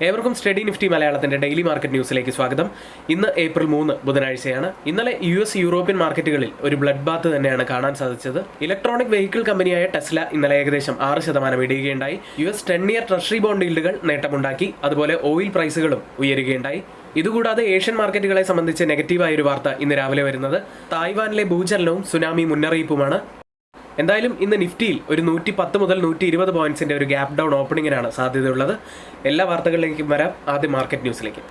ഏവർക്കും study Nifty മലയാളത്തിന്റെ daily market ന്യൂസിലേക്ക് സ്വാഗതം. ഇന്ന് ഏപ്രിൽ 3 ബുധനാഴ്ചയാണ്. ഇന്നലെ US യൂറോപ്യൻ മാർക്കറ്റുകളിൽ ഒരു ബ്ലഡ് ബാത്ത് തന്നെയാണ് കാണാൻ സാധിച്ചത്. ഇലക്ട്രോണിക് വെഹിക്കിൾ കമ്പനിയായ ടെസ്ല ഇന്നലെ ഏകദേശം 6% ഇടിയുകയുണ്ടായി. US 10-year ട്രഷറി ബോണ്ട് ഈൽഡുകൾ നേട്ടമുണ്ടാക്കി. അതുപോലെ ഓയിൽ പ്രൈസുകളും ഉയരുകയുണ്ടായി. ഇതുകൂടാതെ ഏഷ്യൻ മാർക്കറ്റുകളെ സംബന്ധിച്ച് നെഗറ്റീവായ ഒരു വാർത്ത ഇന്ന് രാവിലെ വരുന്നത് തായ്വാനിലെ ഭൂചലനവും സുനാമി മുന്നറിയിപ്പുമാണ്. എന്തായാലും ഇന്ന് നിഫ്റ്റിയിൽ ഒരു 110 മുതൽ 120 പോയിന്റ്സിന്റെ ഒരു ഗ്യാപ് ഡൗൺ ഓപ്പണിങ്ങിനാണ് സാധ്യതയുള്ളത്. എല്ലാ വാർത്തകളിലേക്കും വരാം. ആദ്യം മാർക്കറ്റ് ന്യൂസിലേക്ക്.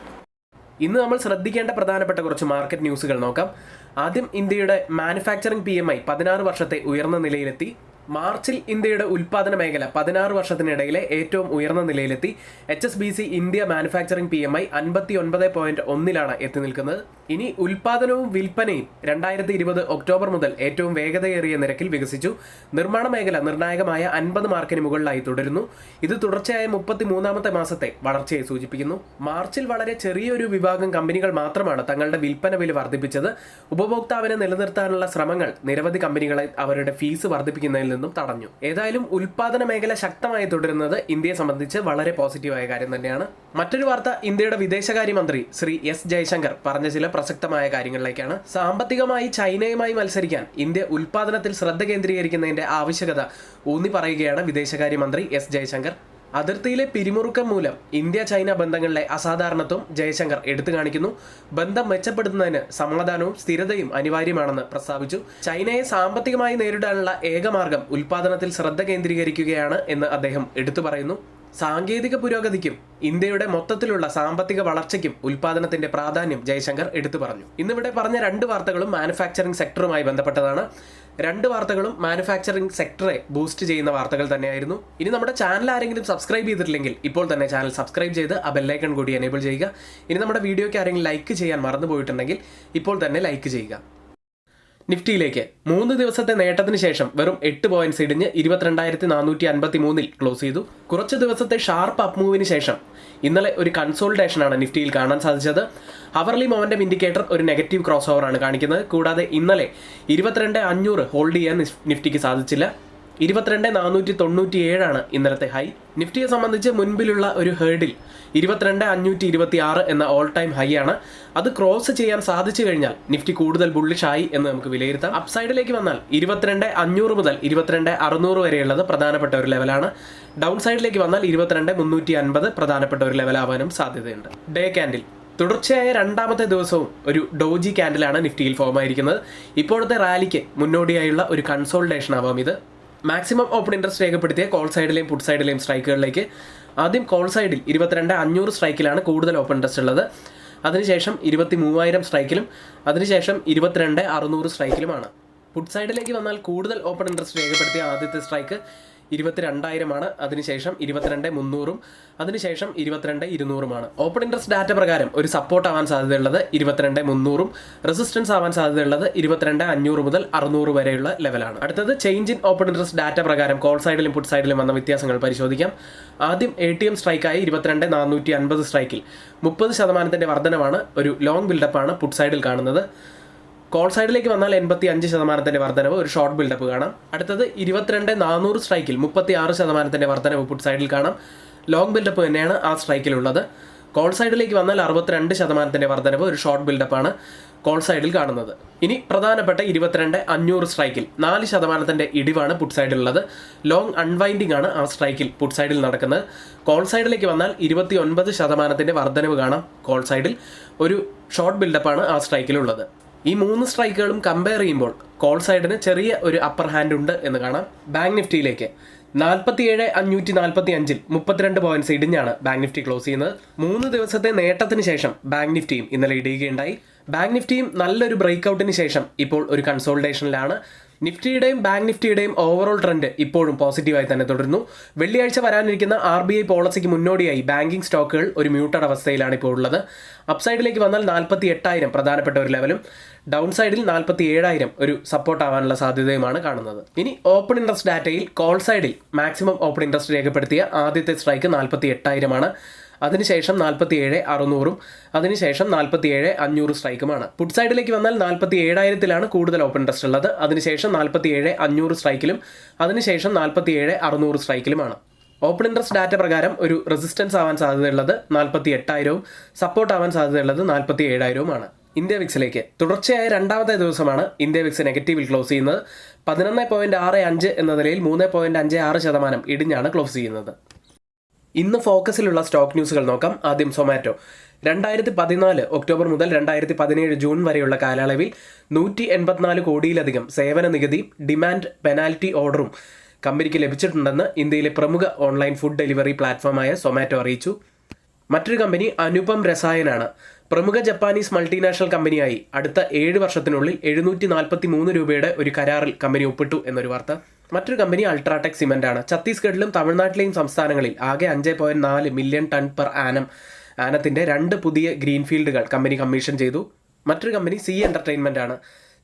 ഇന്ന് നമ്മൾ ശ്രദ്ധിക്കേണ്ട പ്രധാനപ്പെട്ട കുറച്ച് മാർക്കറ്റ് ന്യൂസുകൾ നോക്കാം. ആദ്യം ഇന്ത്യയുടെ മാനുഫാക്ചറിംഗ് PMI 16 വർഷത്തെ ഉയർന്ന നിലയിലെത്തി. മാർച്ചിൽ ഇന്ത്യയുടെ ഉൽപ്പാദന മേഖല 16 വർഷത്തിനിടയിലെ ഏറ്റവും ഉയർന്ന നിലയിലെത്തി. HSBC ഇന്ത്യ മാനുഫാക്ചറിംഗ് PMI 59.1 എത്തി നിൽക്കുന്നത്. ഇനി ഉൽപ്പാദനവും വിൽപ്പനയും 2020 ഒക്ടോബർ മുതൽ ഏറ്റവും വേഗതയേറിയ നിരക്കിൽ വികസിച്ചു. നിർമ്മാണ മേഖല നിർണായകമായ 50 മാർക്കിന് മുകളിലായി തുടരുന്നു. ഇത് തുടർച്ചയായ 33ാമത്തെ മാസത്തെ വളർച്ചയെ സൂചിപ്പിക്കുന്നു. മാർച്ചിൽ വളരെ ചെറിയൊരു വിഭാഗം കമ്പനികൾ മാത്രമാണ് തങ്ങളുടെ വിൽപ്പന വില വർദ്ധിപ്പിച്ചത്. ഉപഭോക്താവിനെ നിലനിർത്താനുള്ള ശ്രമങ്ങൾ നിരവധി കമ്പനികളെ അവരുടെ ഫീസ് വർദ്ധിപ്പിക്കുന്നതിൽ നിന്നും തടഞ്ഞു. ഏതായാലും ഉൽപ്പാദന മേഖല ശക്തമായി തുടരുന്നത് ഇന്ത്യയെ സംബന്ധിച്ച് വളരെ പോസിറ്റീവായ കാര്യം തന്നെയാണ്. മറ്റൊരു വാർത്ത ഇന്ത്യയുടെ വിദേശകാര്യമന്ത്രി ശ്രീ S ജയശങ്കർ പറഞ്ഞ ചില പ്രസക്തമായ കാര്യങ്ങളിലേക്കാണ്. സാമ്പത്തികമായി ചൈനയുമായി മത്സരിക്കാൻ ഇന്ത്യ ഉൽപ്പാദനത്തിൽ ശ്രദ്ധ കേന്ദ്രീകരിക്കുന്നതിന്റെ ആവശ്യകത ഊന്നി പറയുകയാണ് വിദേശകാര്യമന്ത്രി S ജയശങ്കർ. അതിർത്തിയിലെ പിരിമുറുക്കം മൂലം ഇന്ത്യ ചൈന ബന്ധങ്ങളിലെ അസാധാരണത്വം ജയശങ്കർ എടുത്തു കാണിക്കുന്നു. ബന്ധം മെച്ചപ്പെടുത്തുന്നതിന് സമാധാനവും സ്ഥിരതയും അനിവാര്യമാണെന്ന് പ്രസ്താവിച്ചു. ചൈനയെ സാമ്പത്തികമായി നേരിടാനുള്ള ഏകമാർഗം ഉൽപ്പാദനത്തിൽ ശ്രദ്ധ കേന്ദ്രീകരിക്കുകയാണ് എന്ന് അദ്ദേഹം എടുത്തു പറയുന്നു. സാങ്കേതിക പുരോഗതിക്കും ഇന്ത്യയുടെ മൊത്തത്തിലുള്ള സാമ്പത്തിക വളർച്ചയ്ക്കും ഉൽപ്പാദനത്തിന്റെ പ്രാധാന്യം ജയശങ്കർ എടുത്തു പറഞ്ഞു. ഇന്നിവിടെ പറഞ്ഞ 2 വാർത്തകളും മാനുഫാക്ചറിംഗ് സെക്ടറുമായി ബന്ധപ്പെട്ടതാണ്. 2 വാർത്തകളും മാനുഫാക്ചറിംഗ് സെക്ടറെ ബൂസ്റ്റ് ചെയ്യുന്ന വാർത്തകൾ തന്നെയായിരുന്നു. ഇനി നമ്മുടെ ചാനൽ ആരെങ്കിലും സബ്സ്ക്രൈബ് ചെയ്തിട്ടില്ലെങ്കിൽ ഇപ്പോൾ തന്നെ ചാനൽ സബ്സ്ക്രൈബ് ചെയ്ത് ആ ബെല്ലൈക്കൺ കൂടി എനേബിൾ ചെയ്യുക. ഇനി നമ്മുടെ വീഡിയോയ്ക്ക് ആരെങ്കിലും ലൈക്ക് ചെയ്യാൻ മറന്നുപോയിട്ടുണ്ടെങ്കിൽ ഇപ്പോൾ തന്നെ ലൈക്ക് ചെയ്യുക. നിഫ്റ്റിയിലേക്ക് 3 ദിവസത്തെ നേട്ടത്തിന് ശേഷം വെറും 8 പോയിന്റ്സ് ഇടിഞ്ഞ് 22,453 ക്ലോസ് ചെയ്തു. കുറച്ച് ദിവസത്തെ ഷാർപ്പ് അപ്പ് മൂവിന് ശേഷം ഇന്നലെ ഒരു കൺസോൾട്ടേഷനാണ് നിഫ്റ്റിയിൽ കാണാൻ സാധിച്ചത്. ഹവർലി മൊമെന്റം ഇൻഡിക്കേറ്റർ ഒരു നെഗറ്റീവ് ക്രോസ് ഓവർ ആണ് കാണിക്കുന്നത്. കൂടാതെ ഇന്നലെ 22,500 ഹോൾഡ് ചെയ്യാൻ നിഫ്റ്റിക്ക് സാധിച്ചില്ല. 22,497 ഇന്നലത്തെ ഹൈ. നിഫ്റ്റിയെ സംബന്ധിച്ച് മുൻപിലുള്ള ഒരു ഹേർഡിൽ 22,526 എന്ന ഓൾ ടൈം ഹൈ ആണ്. അത് ക്രോസ് ചെയ്യാൻ സാധിച്ചു കഴിഞ്ഞാൽ നിഫ്റ്റി കൂടുതൽ ബുള്ളിഷ് ആയി എന്ന് നമുക്ക് വിലയിരുത്താം. അപ്സൈഡിലേക്ക് വന്നാൽ 22,500 മുതൽ 22,600 വരെയുള്ളത് പ്രധാനപ്പെട്ട ഒരു ലെവലാണ്. ഡൗൺ സൈഡിലേക്ക് വന്നാൽ 22,350 പ്രധാനപ്പെട്ട ഒരു ലെവലാവാനും സാധ്യതയുണ്ട്. ഡേ ക്യാൻഡിൽ തുടർച്ചയായ 2ാമത്തെ ദിവസവും ഒരു ഡോജി ക്യാൻഡിലാണ് നിഫ്റ്റിയിൽ ഫോം ആയിരിക്കുന്നത്. ഇപ്പോഴത്തെ റാലിക്ക് മുന്നോടിയായുള്ള ഒരു കൺസോൾട്ടേഷൻ ആവാം ഇത്. മാക്സിമം ഓപ്പൺ ഇൻട്രസ്റ്റ് രേഖപ്പെടുത്തിയ കോൾ സൈഡിലെയും പുട്ട് സൈഡിലെയും സ്ട്രൈക്കുകളിലേക്ക്. ആദ്യം കോൾ സൈഡിൽ 22,500 സ്ട്രൈക്കിലാണ് കൂടുതൽ ഓപ്പൺ ഇൻട്രസ്റ്റ് ഉള്ളത്. അതിനുശേഷം 23,000 സ്ട്രൈക്കിലും അതിനുശേഷം 22,600 സ്ട്രൈക്കിലുമാണ്. പുട്ട് സൈഡിലേക്ക് വന്നാൽ കൂടുതൽ ഓപ്പൺ ഇൻട്രസ്റ്റ് രേഖപ്പെടുത്തിയ ആദ്യത്തെ സ്ട്രൈക്ക് 22,000 അതിനുശേഷം 22,300 അതിനുശേഷം 22,200 ഓപ്പൺ ഇൻട്രസ്റ്റ് ഡാറ്റ പ്രകാരം ഒരു സപ്പോർട്ട് ആവാൻ സാധ്യതയുള്ളത് 22,300, റെസിസ്റ്റൻസ് ആവാൻ സാധ്യതയുള്ളത് 22,500 മുതൽ 600 വരെയുള്ള ലെവലാണ്. അടുത്തത് change in open interest data പ്രകാരം കോൾ സൈഡിലും പുട്ട് സൈഡിലും വന്ന വ്യത്യാസങ്ങൾ പരിശോധിക്കാം. ആദ്യം ATM സ്ട്രൈക്കായി 22,450 സ്ട്രൈക്കിൽ 30% വർധനവാണ്, ഒരു ലോങ് ബിൽഡപ്പാണ് പുട്ട് സൈഡിൽ കാണുന്നത്. കോൾ സൈഡിലേക്ക് വന്നാൽ 85% വർധനവ്, ഒരു ഷോർട്ട് ബിൽഡപ്പ് കാണാം. അടുത്തത് 22,400 സ്ട്രൈക്കിൽ 36% വർധനവ് പുട്ട് സൈഡിൽ കാണാം. ലോങ് ബിൽഡപ്പ് തന്നെയാണ് ആ സ്ട്രൈക്കിലുള്ളത്. കോൾ സൈഡിലേക്ക് വന്നാൽ 62% വർധനവ്, ഒരു ഷോർട്ട് ബിൽഡപ്പാണ് കോൾ സൈഡിൽ കാണുന്നത്. ഇനി പ്രധാനപ്പെട്ട 22,500 സ്ട്രൈക്കിൽ 4% ഇടിവാണ് പുട്ട് സൈഡിലുള്ളത്. ലോങ് അൺവൈൻഡിംഗ് ആണ് ആ സ്ട്രൈക്കിൽ പുട്ട് സൈഡിൽ നടക്കുന്നത്. കോൾ സൈഡിലേക്ക് വന്നാൽ 29% വർധനവ് കാണാം കോൾ സൈഡിൽ, ഒരു ഷോർട്ട് ബിൽഡപ്പാണ് ആ സ്ട്രൈക്കിലുള്ളത്. ഈ 3 സ്ട്രൈക്കുകളും കമ്പയർ ചെയ്യുമ്പോൾ കോൾ സൈഡിന് ചെറിയ ഒരു അപ്പർ ഹാൻഡ് ഉണ്ട് എന്ന് കാണാം. ബാങ്ക് നിഫ്റ്റിയിലേക്ക് 47,545 32 പോയിന്റ്സ് ഇടിഞ്ഞാണ് ബാങ്ക് നിഫ്റ്റി ക്ലോസ് ചെയ്യുന്നത്. 3 ദിവസത്തെ നേട്ടത്തിന് ശേഷം ബാങ്ക് നിഫ്റ്റിയും ഇന്നലെ ഇടിയുകയുണ്ടായി. ബാങ്ക് നിഫ്റ്റിയും നല്ലൊരു ബ്രേക്ക്ഔട്ടിന് ശേഷം ഇപ്പോൾ ഒരു കൺസോൾട്ടേഷനിലാണ്. നിഫ്റ്റിയുടെയും ബാങ്ക് നിഫ്റ്റിയുടെയും ഓവറോൾ ട്രെൻഡ് ഇപ്പോഴും പോസിറ്റീവായി തന്നെ തുടരുന്നു. വെള്ളിയാഴ്ച വരാനിരിക്കുന്ന RBI പോളിസിക്ക് മുന്നോടിയായി ബാങ്കിങ് സ്റ്റോക്കുകൾ ഒരു മ്യൂട്ടഡ് അവസ്ഥയിലാണ് ഇപ്പോൾ ഉള്ളത്. അപ്സൈഡിലേക്ക് വന്നാൽ 48,000 പ്രധാനപ്പെട്ട ഒരു ലെവലും, ഡൗൺ സൈഡിൽ 47,000 ഒരു സപ്പോർട്ട് ആവാനുള്ള സാധ്യതയുമാണ് കാണുന്നത്. ഇനി ഓപ്പൺ ഇൻട്രസ്റ്റ് ഡാറ്റയിൽ കോൾ സൈഡിൽ മാക്സിമം ഓപ്പൺ ഇൻട്രസ്റ്റ് രേഖപ്പെടുത്തിയ ആദ്യത്തെ സ്ട്രൈക്ക് 48,000. അതിനുശേഷം 47,600 അതിനുശേഷം 47,500 സ്ട്രൈക്കുമാണ്. പുട്ട് സൈഡിലേക്ക് വന്നാൽ 47,000 കൂടുതൽ ഓപ്പൺ ഇൻട്രസ്റ്റ് ഉള്ളത്. അതിനുശേഷം 47,500 സ്ട്രൈക്കിലും അതിനുശേഷം 47,600 സ്ട്രൈക്കിലുമാണ്. ഓപ്പൺ ഇൻട്രസ്റ്റ് ഡാറ്റ പ്രകാരം ഒരു റെസിസ്റ്റൻസ് ആവാൻ സാധ്യതയുള്ളത് 48,000, സപ്പോർട്ട് ആവാൻ സാധ്യതയുള്ളത് 47,000. ഇന്ത്യ വിക്സിലേക്ക് തുടർച്ചയായ രണ്ടാമത്തെ ദിവസമാണ് ഇന്ത്യ വിക്സ് നെഗറ്റീവിൽ ക്ലോസ് ചെയ്യുന്നത്. 11.65 എന്ന നിലയിൽ 3.56% ഇടിഞ്ഞാണ് ക്ലോസ് ചെയ്യുന്നത്. ഇന്ന് ഫോക്കസിലുള്ള സ്റ്റോക്ക് ന്യൂസുകൾ നോക്കാം. ആദ്യം സൊമാറ്റോ. 2014 ഒക്ടോബർ മുതൽ 2017 ജൂൺ വരെയുള്ള കാലയളവിൽ 184 കോടിയിലധികം സേവന നികുതി, ഡിമാൻഡ് പെനാൽറ്റി ഓർഡറും കമ്പനിക്ക് ലഭിച്ചിട്ടുണ്ടെന്ന് ഇന്ത്യയിലെ പ്രമുഖ ഓൺലൈൻ ഫുഡ് ഡെലിവറി പ്ലാറ്റ്ഫോമായ സൊമാറ്റോ അറിയിച്ചു. മറ്റൊരു കമ്പനി അനുപം രസായനാണ്. പ്രമുഖ ജപ്പാനീസ് മൾട്ടിനാഷണൽ കമ്പനിയായി അടുത്ത 7 വർഷത്തിനുള്ളിൽ 743 രൂപയുടെ ഒരു കരാറിൽ കമ്പനി ഒപ്പിട്ടു എന്നൊരു വാർത്ത. മറ്റൊരു കമ്പനി അൾട്രാടെക് സിമെന്റ് ആണ്. ഛത്തീസ്ഗഡിലും തമിഴ്നാട്ടിലെയും സംസ്ഥാനങ്ങളിൽ ആകെ 5.4 മില്യൺ ടൺ പെർ ആനത്തിന്റെ 2 പുതിയ ഗ്രീൻഫീൽഡുകൾ കമ്പനി കമ്മീഷൻ ചെയ്തു. മറ്റൊരു കമ്പനി സി എന്റർടൈൻമെന്റ് ആണ്.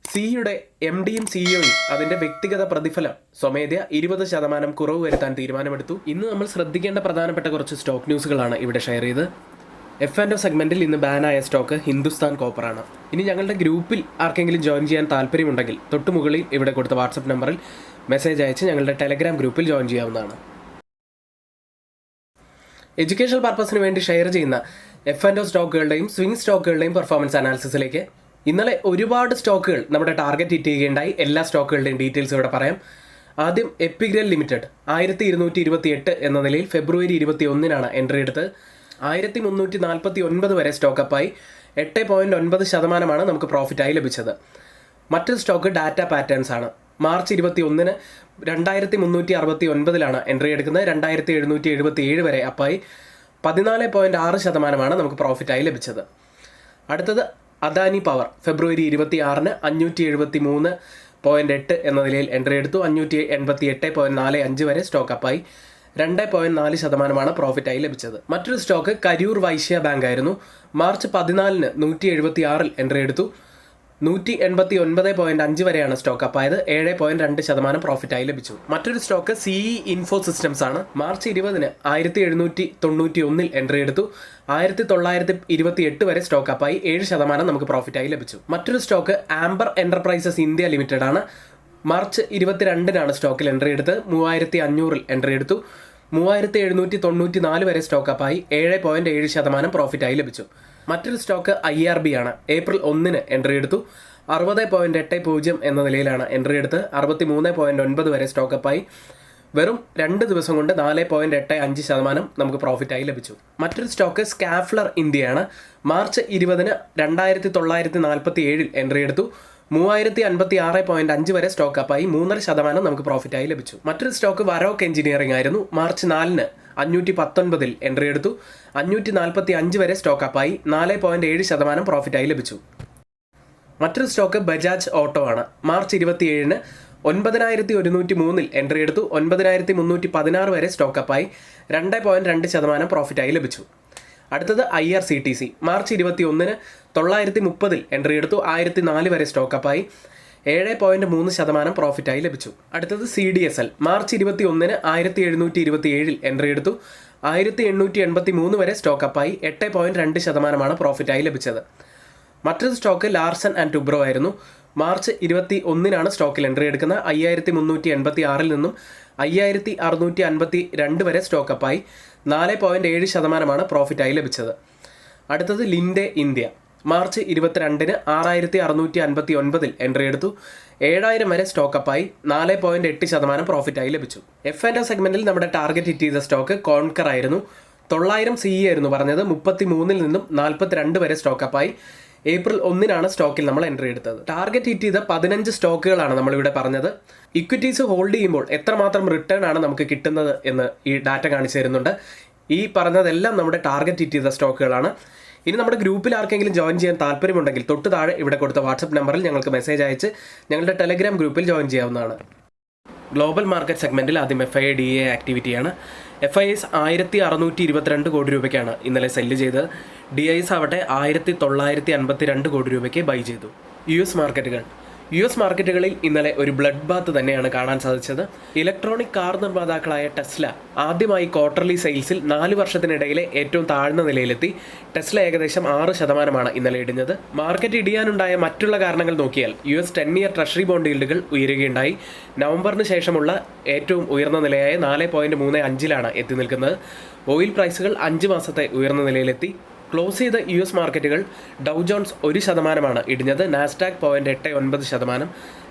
സിയുടെ MDയും സിഇഒയും അതിന്റെ വ്യക്തിഗത പ്രതിഫലം സ്വമേധയ 20% കുറവ് വരുത്താൻ തീരുമാനമെടുത്തു. ഇന്ന് നമ്മൾ ശ്രദ്ധിക്കേണ്ട പ്രധാനപ്പെട്ട കുറച്ച് സ്റ്റോക്ക് ന്യൂസുകളാണ് ഇവിടെ ഷെയർ ചെയ്ത്. F&O സെഗ്മെന്റിൽ ഇന്ന് ബാനായ സ്റ്റോക്ക് ഹിന്ദുസ്ഥാൻ കോപ്പറാണ്. ഇനി ഞങ്ങളുടെ ഗ്രൂപ്പിൽ ആർക്കെങ്കിലും ജോയിൻ ചെയ്യാൻ താല്പര്യമുണ്ടെങ്കിൽ തൊട്ടുമുകളിൽ ഇവിടെ കൊടുത്ത വാട്സപ്പ് നമ്പറിൽ മെസ്സേജ് അയച്ച് ഞങ്ങളുടെ ടെലഗ്രാം ഗ്രൂപ്പിൽ ജോയിൻ ചെയ്യാവുന്നതാണ്. എഡ്യൂക്കേഷണൽ പർപ്പസിന് വേണ്ടി ഷെയർ ചെയ്യുന്ന F&O സ്റ്റോക്കുകളുടെയും സ്വിംഗ് സ്റ്റോക്കുകളുടെയും പെർഫോമൻസ് അനാലിസിസിലേക്ക്. ഇന്നലെ ഒരുപാട് സ്റ്റോക്കുകൾ നമ്മുടെ ടാർഗറ്റ് ഹിറ്റ് ചെയ്യുകയുണ്ടായി. എല്ലാ സ്റ്റോക്കുകളുടെയും ഡീറ്റെയിൽസ് ഇവിടെ പറയാം. ആദ്യം എപ്പിഗ്രൽ ലിമിറ്റഡ് 1228 എന്ന നിലയിൽ ഫെബ്രുവരി 21 എൻട്രി എടുത്ത് 1349 വരെ സ്റ്റോക്ക് അപ്പായി 8.9% നമുക്ക് പ്രോഫിറ്റായി ലഭിച്ചത്. മറ്റൊരു സ്റ്റോക്ക് ഡാറ്റ പാറ്റേൺസ് ആണ്. മാർച്ച് 21 2369 എൻട്രി എടുക്കുന്നത്. 2777 വരെ അപ്പായി 14.6% നമുക്ക് പ്രോഫിറ്റായി ലഭിച്ചത്. അടുത്തത് അദാനി പവർ. ഫെബ്രുവരി 26 573.8 എന്ന നിലയിൽ എൻട്രി എടുത്തു. 588.45 വരെ സ്റ്റോക്ക് അപ്പായി 2.4% പ്രോഫിറ്റായി ലഭിച്ചത്. മറ്റൊരു സ്റ്റോക്ക് കരൂർ വൈശ്യ ബാങ്ക് ആയിരുന്നു. മാർച്ച് 14 176 എൻട്രി എടുത്തു. 189.5 വരെയാണ് സ്റ്റോക്ക് അപ്പായത്. 7.2% പ്രോഫിറ്റായി ലഭിച്ചു. മറ്റൊരു സ്റ്റോക്ക് CE ഇൻഫോ സിസ്റ്റംസ് ആണ്. മാർച്ച് 20 1791 എൻട്രി എടുത്തു. 1928 വരെ സ്റ്റോക്ക് അപ്പായി 7% നമുക്ക് പ്രോഫിറ്റായി ലഭിച്ചു. മറ്റൊരു stock amber enterprises India limited ആണ്. മാർച്ച് 22 സ്റ്റോക്കിൽ എൻട്രി എടുത്ത് 3500 എൻട്രി എടുത്തു. 3794 വരെ സ്റ്റോക്ക് അപ്പായി 7.7% പ്രോഫിറ്റായി ലഭിച്ചു. മറ്റൊരു സ്റ്റോക്ക് IRB ആണ്. ഏപ്രിൽ 1 എൻട്രി എടുത്തു. 60.80 എന്ന നിലയിലാണ് എൻട്രി എടുത്ത്. 63.9 വരെ സ്റ്റോക്ക് അപ്പായി വെറും 2 ദിവസം കൊണ്ട് 4.85% നമുക്ക് പ്രോഫിറ്റായി ലഭിച്ചു. മറ്റൊരു സ്റ്റോക്ക് സ്കാഫ്ലർ ഇന്ത്യയാണ്. മാർച്ച് 20 2947 എൻട്രി എടുത്തു. 3056.5 വരെ സ്റ്റോക്ക് അപ്പായി 3.5% നമുക്ക് പ്രോഫിറ്റായി ലഭിച്ചു. മറ്റൊരു സ്റ്റോക്ക് വരോക്ക് എഞ്ചിനീയറിംഗ് ആയിരുന്നു. മാർച്ച് 4 519 എൻട്രി എടുത്തു. 545 വരെ സ്റ്റോക്ക് അപ്പായി 4.7% പ്രോഫിറ്റായി ലഭിച്ചു. മറ്റൊരു സ്റ്റോക്ക് ബജാജ് ഓട്ടോ ആണ്. മാർച്ച് 27 9103 എൻട്രി എടുത്തു. 9316 വരെ സ്റ്റോക്ക് അപ്പായി 2.2% പ്രോഫിറ്റായി ലഭിച്ചു. അടുത്തത് IRCTC. മാർച്ച് 21 930 എൻട്രി എടുത്തു. 1004 വരെ സ്റ്റോക്ക് അപ്പായി 7.3% പ്രോഫിറ്റായി ലഭിച്ചു. അടുത്തത് CDSL. മാർച്ച് 21 1727 എൻട്രി എടുത്തു. 1883 വരെ സ്റ്റോക്ക് അപ്പായി 8.2% പ്രോഫിറ്റായി ലഭിച്ചത്. മറ്റൊരു സ്റ്റോക്ക് ലാർസൻ ആൻഡ് ടുബ്രോ ആയിരുന്നു. മാർച്ച് 21 സ്റ്റോക്കിൽ എൻട്രി എടുക്കുന്നത്. 5386 നിന്നും 5652 വരെ സ്റ്റോക്ക് അപ്പായി 4.7% പ്രോഫിറ്റായി ലഭിച്ചത്. അടുത്തത് ലിൻഡെ ഇന്ത്യ. മാർച്ച് 22 6659 എൻട്രി എടുത്തു. 7000 വരെ സ്റ്റോക്ക് അപ്പായി 4.8% പ്രോഫിറ്റായി ലഭിച്ചു. F&O സെഗ്മെന്റിൽ നമ്മുടെ ടാർഗറ്റ് ഹിറ്റ് ചെയ്ത സ്റ്റോക്ക് കോൺകർ ആയിരുന്നു. 900 CE ആയിരുന്നു പറഞ്ഞത്. 33 നിന്നും 42 വരെ സ്റ്റോക്ക് അപ്പായി ഏപ്രിൽ 1 സ്റ്റോക്കിൽ നമ്മൾ എൻട്രി എടുത്തത്. ടാർഗറ്റ് ഹിറ്റ് ചെയ്ത 15 സ്റ്റോക്കുകളാണ് നമ്മളിവിടെ പറഞ്ഞത്. ഇക്വിറ്റീസ് ഹോൾഡ് ചെയ്യുമ്പോൾ എത്രമാത്രം റിട്ടേൺ ആണ് നമുക്ക് കിട്ടുന്നത് എന്ന് ഈ ഡാറ്റ കാണിച്ചു തരുന്നുണ്ട്. ഈ പറഞ്ഞതെല്ലാം നമ്മുടെ ടാർഗറ്റ് ഹിറ്റ് ചെയ്ത സ്റ്റോക്കുകളാണ്. ഇനി നമ്മുടെ ഗ്രൂപ്പിൽ ആർക്കെങ്കിലും ജോയിൻ ചെയ്യാൻ താല്പര്യമുണ്ടെങ്കിൽ തൊട്ട് താഴെ ഇവിടെ കൊടുത്ത വാട്സപ്പ് നമ്പറിൽ ഞങ്ങൾക്ക് മെസ്സേജ് അയച്ച് ഞങ്ങളുടെ ടെലഗ്രാം ഗ്രൂപ്പിൽ ജോയിൻ ചെയ്യാവുന്നതാണ്. ഗ്ലോബൽ മാർക്കറ്റ് സെഗ്മെന്റിൽ ആദ്യം FIDA ആക്ടിവിറ്റിയാണ്. FIS 1622 കോടി രൂപയ്ക്കാണ് ഇന്നലെ സെല്ല് ചെയ്തത്. DIS ആവട്ടെ 1952 കോടി രൂപയ്ക്ക് ബൈ ചെയ്തു. US മാർക്കറ്റുകൾ. US മാർക്കറ്റുകളിൽ ഇന്നലെ ഒരു ബ്ലഡ് ബാത്ത് തന്നെയാണ് കാണാൻ സാധിച്ചത്. ഇലക്ട്രോണിക് കാർ നിർമ്മാതാക്കളായ ടെസ്ല ആദ്യമായി ക്വാർട്ടർലി സെയിൽസിൽ 4 വർഷത്തിനിടയിലെ ഏറ്റവും താഴ്ന്ന നിലയിലെത്തി. ടെസ്ല ഏകദേശം 6% ഇന്നലെ ഇടിഞ്ഞത്. മാർക്കറ്റ് ഇടിയാനുണ്ടായ മറ്റുള്ള കാരണങ്ങൾ നോക്കിയാൽ US 10-year ട്രഷറി ബോണ്ട് ഈൽഡുകൾ ഉയരുകയുണ്ടായി. നവംബറിന് ശേഷമുള്ള ഏറ്റവും ഉയർന്ന നിലയായ 4.35 എത്തി നിൽക്കുന്നത്. ഓയിൽ പ്രൈസുകൾ 5 മാസത്തെ ഉയർന്ന നിലയിലെത്തി. ക്ലോസ് ചെയ്ത US മാർക്കറ്റുകൾ ഡൗ ജോൺസ് 1% ഇടിഞ്ഞത്. നാസ്ഡാക്ക് 0.89%,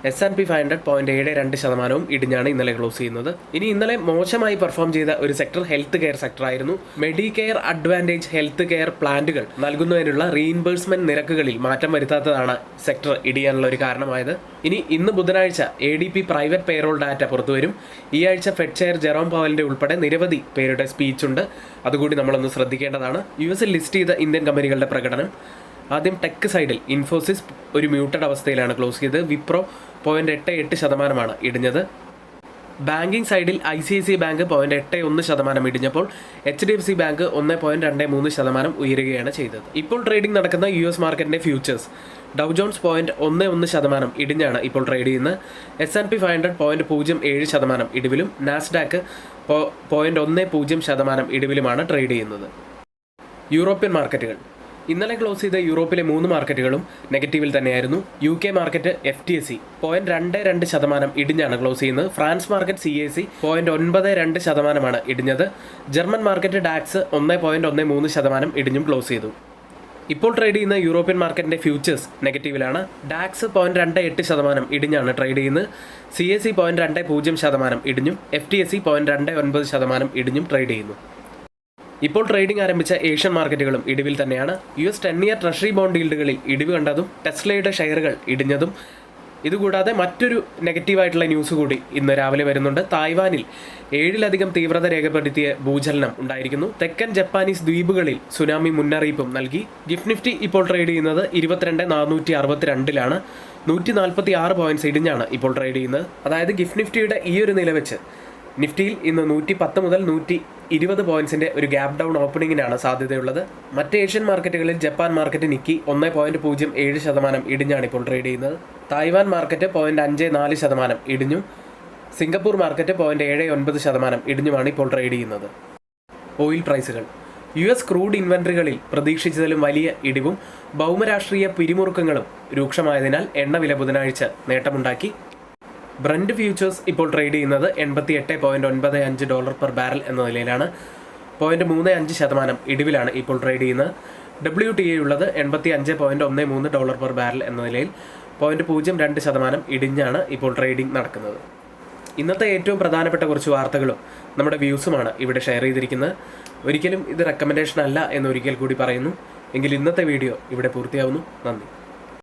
S&P 500 0.72% ഇടിഞ്ഞാണ് ഇന്നലെ ക്ലോസ് ചെയ്യുന്നത്. ഇനി ഇന്നലെ മോശമായി പെർഫോം ചെയ്ത ഒരു സെക്ടർ ഹെൽത്ത് കെയർ സെക്ടർ ആയിരുന്നു. മെഡിക്കെയർ അഡ്വാൻറ്റേജ് ഹെൽത്ത് കെയർ പ്ലാന്റുകൾ നൽകുന്നതിനുള്ള റീഇംബേഴ്സ്മെന്റ് നിരക്കുകളിൽ മാറ്റം വരുത്താത്തതാണ് സെക്ടർ ഇടിയാനുള്ള ഒരു കാരണമായത്. ഇന്ന് ബുധനാഴ്ച ADP പ്രൈവറ്റ് പേറോൾ ഡാറ്റ പുറത്തുവരും. ഈ ആഴ്ച ഫെഡ് ചെയർ ജെറോം പവലിന്റെ ഉൾപ്പെടെ നിരവധി പേരുടെ സ്പീച്ച് ഉണ്ട്. അതുകൂടി നമ്മളൊന്ന് ശ്രദ്ധിക്കേണ്ടതാണ്. US ലിസ്റ്റ് ചെയ്ത ഇന്ത്യൻ കമ്പനികളുടെ പ്രകടനം. ആദ്യം ടെക് സൈഡിൽ ഇൻഫോസിസ് ഒരു മ്യൂട്ടഡ് അവസ്ഥയിലാണ് ക്ലോസ് ചെയ്തത്. വിപ്രോ 0.88% ഇടിഞ്ഞത്. ബാങ്കിങ് സൈഡിൽ ICICI ബാങ്ക് 0.81% ഇടിഞ്ഞപ്പോൾ HDFC ബാങ്ക് 1.23% ഉയരുകയാണ് ചെയ്തത്. ഇപ്പോൾ ട്രേഡിംഗ് നടക്കുന്ന US മാർക്കറ്റിന്റെ ഫ്യൂച്ചേഴ്സ് ഡൗ ജോൺസ് 0.11% ഇടിഞ്ഞാണ് ഇപ്പോൾ ട്രേഡ് ചെയ്യുന്നത്. S&P 500 0.07% ഇടിവിലും നാസ്ഡാക്ക് 0.10% ഇടിവിലുമാണ് ട്രേഡ് ചെയ്യുന്നത്. യൂറോപ്യൻ മാർക്കറ്റുകൾ ഇന്നലെ ക്ലോസ് ചെയ്ത യൂറോപ്പിലെ 3 മാർക്കറ്റുകളും നെഗറ്റീവിൽ തന്നെയായിരുന്നു. UK മാർക്കറ്റ് FTSE 0.22% ഇടിഞ്ഞാണ് ക്ലോസ് ചെയ്യുന്നത്. ഫ്രാൻസ് മാർക്കറ്റ് CAC 0.92% ഇടിഞ്ഞത്. ജർമ്മൻ മാർക്കറ്റ് ഡാക്സ് 1.13% ഇടിഞ്ഞും ക്ലോസ് ചെയ്തു. ഇപ്പോൾ ട്രേഡ് ചെയ്യുന്ന യൂറോപ്യൻ മാർക്കറ്റിന്റെ ഫ്യൂച്ചേഴ്സ് നെഗറ്റീവിലാണ്. ഡാക്സ് 0.28% ഇടിഞ്ഞാണ് ട്രേഡ് ചെയ്യുന്നത്. CAC 0.20% ഇടിഞ്ഞും FTSE 0.29% ഇടിഞ്ഞും ട്രേഡ് ചെയ്യുന്നു. ഇപ്പോൾ ട്രേഡിംഗ് ആരംഭിച്ച ഏഷ്യൻ മാർക്കറ്റുകളും ഇടിവിൽ തന്നെയാണ്. US 10-year ട്രഷറി ബോണ്ട് ഈൽഡുകളിൽ ഇടിവ് കണ്ടതും ടെസ്ലയുടെ ഷെയറുകൾ ഇടിഞ്ഞതും. ഇതുകൂടാതെ മറ്റൊരു നെഗറ്റീവായിട്ടുള്ള ന്യൂസ് കൂടി ഇന്ന് രാവിലെ വരുന്നുണ്ട്. തായ്വാനിൽ 7-ലധികം തീവ്രത രേഖപ്പെടുത്തിയ ഭൂചലനം ഉണ്ടായിരിക്കുന്നു. തെക്കൻ ജപ്പാനീസ് ദ്വീപുകളിൽ സുനാമി മുന്നറിയിപ്പും നൽകി. ഗിഫ്റ്റ് നിഫ്റ്റി ഇപ്പോൾ ട്രേഡ് ചെയ്യുന്നത് 22,462 146 പോയിന്റ്സ് ഇടിഞ്ഞാണ് ഇപ്പോൾ ട്രേഡ് ചെയ്യുന്നത്. അതായത് ഗിഫ്റ്റ് നിഫ്റ്റിയുടെ ഈ ഒരു നില വെച്ച് നിഫ്റ്റിയിൽ ഇന്ന് 110 മുതൽ 120 പോയിന്റ്സിന്റെ ഒരു ഗ്യാപ് ഡൗൺ ഓപ്പണിങ്ങിനാണ് സാധ്യതയുള്ളത്. മറ്റ് ഏഷ്യൻ മാർക്കറ്റുകളിൽ ജപ്പാൻ മാർക്കറ്റ് നിക്കി 1.07% ഇടിഞ്ഞാണ് ഇപ്പോൾ ട്രേഡ് ചെയ്യുന്നത്. Taiwan market 0.54% ഇടിഞ്ഞും. സിംഗപ്പൂർ മാർക്കറ്റ് 0.79% ഇടിഞ്ഞുമാണ് ഇപ്പോൾ ട്രേഡ് ചെയ്യുന്നത്. ഓയിൽ പ്രൈസുകൾ US ക്രൂഡ് ഇൻവെന്ററികളിൽ പ്രതീക്ഷിച്ചതിലും വലിയ ഇടിവും ഭൗമരാഷ്ട്രീയ പിരിമുറുക്കങ്ങളും രൂക്ഷമായതിനാൽ എണ്ണവില ബുധനാഴ്ച നേട്ടമുണ്ടാക്കി. ബ്രന്റ് ഫ്യൂച്ചേഴ്സ് ഇപ്പോൾ ട്രേഡ് ചെയ്യുന്നത് $88.95 പെർ ബാരൽ എന്ന നിലയിലാണ്. 0.35% ഇടിവിലാണ് ഇപ്പോൾ ട്രേഡ് ചെയ്യുന്നത്. WTI ഉള്ളത് $85.13 പെർ ബാരൽ എന്ന നിലയിൽ 0.02% ഇടിഞ്ഞാണ് ഇപ്പോൾ ട്രേഡിംഗ് നടക്കുന്നത്. ഇന്നത്തെ ഏറ്റവും പ്രധാനപ്പെട്ട കുറച്ച് വാർത്തകളും നമ്മുടെ വ്യൂസുമാണ് ഇവിടെ ഷെയർ ചെയ്തിരിക്കുന്നത്. ഒരിക്കലും ഇത് റെക്കമെൻഡേഷൻ അല്ല എന്നൊരിക്കൽ കൂടി പറയുന്നു. എങ്കിൽ ഇന്നത്തെ വീഡിയോ ഇവിടെ പൂർത്തിയാവുന്നു. നന്ദി.